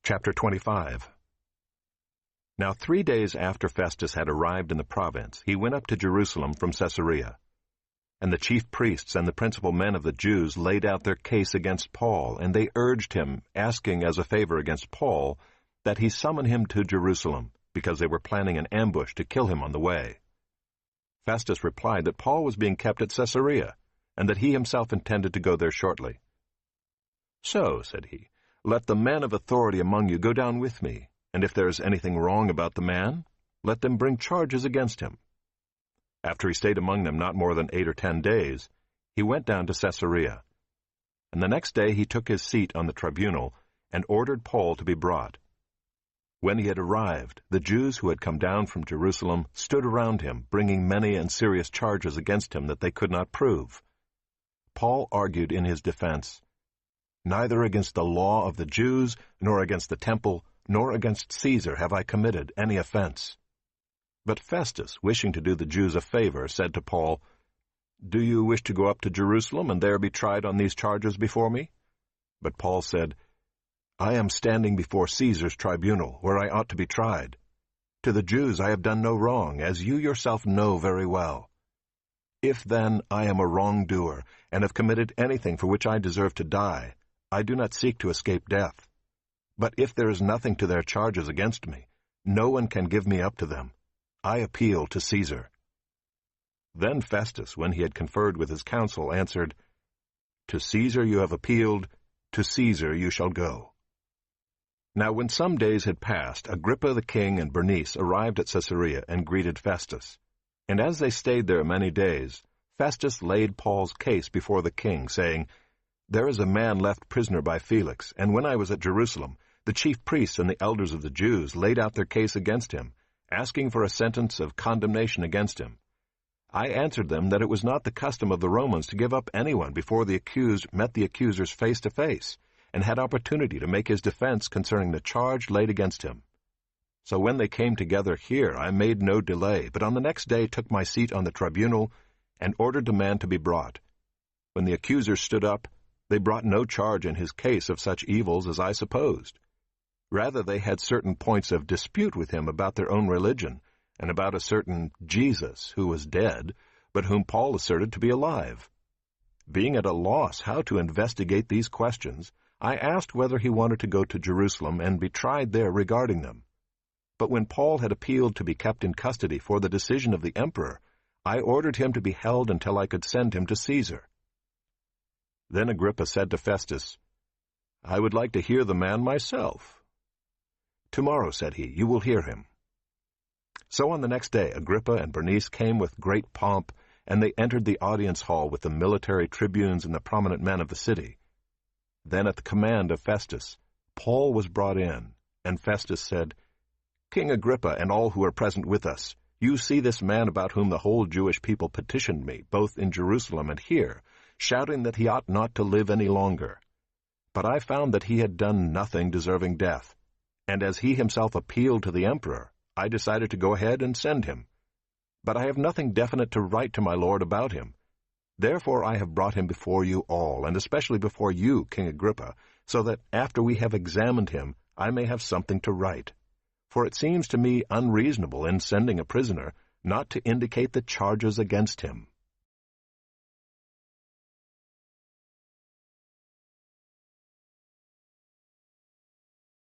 Chapter 25. Now 3 days after Festus had arrived in the province, he went up to Jerusalem from Caesarea. And the chief priests and the principal men of the Jews laid out their case against Paul, and they urged him, asking as a favor against Paul, that he summon him to Jerusalem, because they were planning an ambush to kill him on the way. Festus replied that Paul was being kept at Caesarea, and that he himself intended to go there shortly. "So," said he, "let the men of authority among you go down with me, and if there is anything wrong about the man, let them bring charges against him." After he stayed among them not more than 8 or 10 days, he went down to Caesarea. And the next day he took his seat on the tribunal and ordered Paul to be brought. When he had arrived, the Jews who had come down from Jerusalem stood around him, bringing many and serious charges against him that they could not prove. Paul argued in his defense, "Neither against the law of the Jews, nor against the temple, nor against Caesar have I committed any offense." But Festus, wishing to do the Jews a favor, said to Paul, "Do you wish to go up to Jerusalem and there be tried on these charges before me?" But Paul said, "I am standing before Caesar's tribunal, where I ought to be tried. To the Jews I have done no wrong, as you yourself know very well. If then I am a wrongdoer, and have committed anything for which I deserve to die, I do not seek to escape death. But if there is nothing to their charges against me, no one can give me up to them. I appeal to Caesar." Then Festus, when he had conferred with his council, answered, "To Caesar you have appealed, to Caesar you shall go." Now when some days had passed, Agrippa the king and Bernice arrived at Caesarea and greeted Festus. And as they stayed there many days, Festus laid Paul's case before the king, saying, "There is a man left prisoner by Felix, and when I was at Jerusalem, the chief priests and the elders of the Jews laid out their case against him, asking for a sentence of condemnation against him. I answered them that it was not the custom of the Romans to give up anyone before the accused met the accusers face to face, and had opportunity to make his defense concerning the charge laid against him. So when they came together here, I made no delay, but on the next day took my seat on the tribunal, and ordered the man to be brought. When the accusers stood up, they brought no charge in his case of such evils as I supposed. Rather, they had certain points of dispute with him about their own religion, and about a certain Jesus who was dead, but whom Paul asserted to be alive. Being at a loss how to investigate these questions, I asked whether he wanted to go to Jerusalem and be tried there regarding them. But when Paul had appealed to be kept in custody for the decision of the emperor, I ordered him to be held until I could send him to Caesar." Then Agrippa said to Festus, "I would like to hear the man myself." "Tomorrow," said he, "you will hear him." So on the next day Agrippa and Bernice came with great pomp, and they entered the audience hall with the military tribunes and the prominent men of the city. Then at the command of Festus, Paul was brought in, and Festus said, "King Agrippa and all who are present with us, you see this man about whom the whole Jewish people petitioned me, both in Jerusalem and here, shouting that he ought not to live any longer. But I found that he had done nothing deserving death, and as he himself appealed to the emperor, I decided to go ahead and send him. But I have nothing definite to write to my lord about him. Therefore I have brought him before you all, and especially before you, King Agrippa, so that after we have examined him, I may have something to write. For it seems to me unreasonable in sending a prisoner not to indicate the charges against him."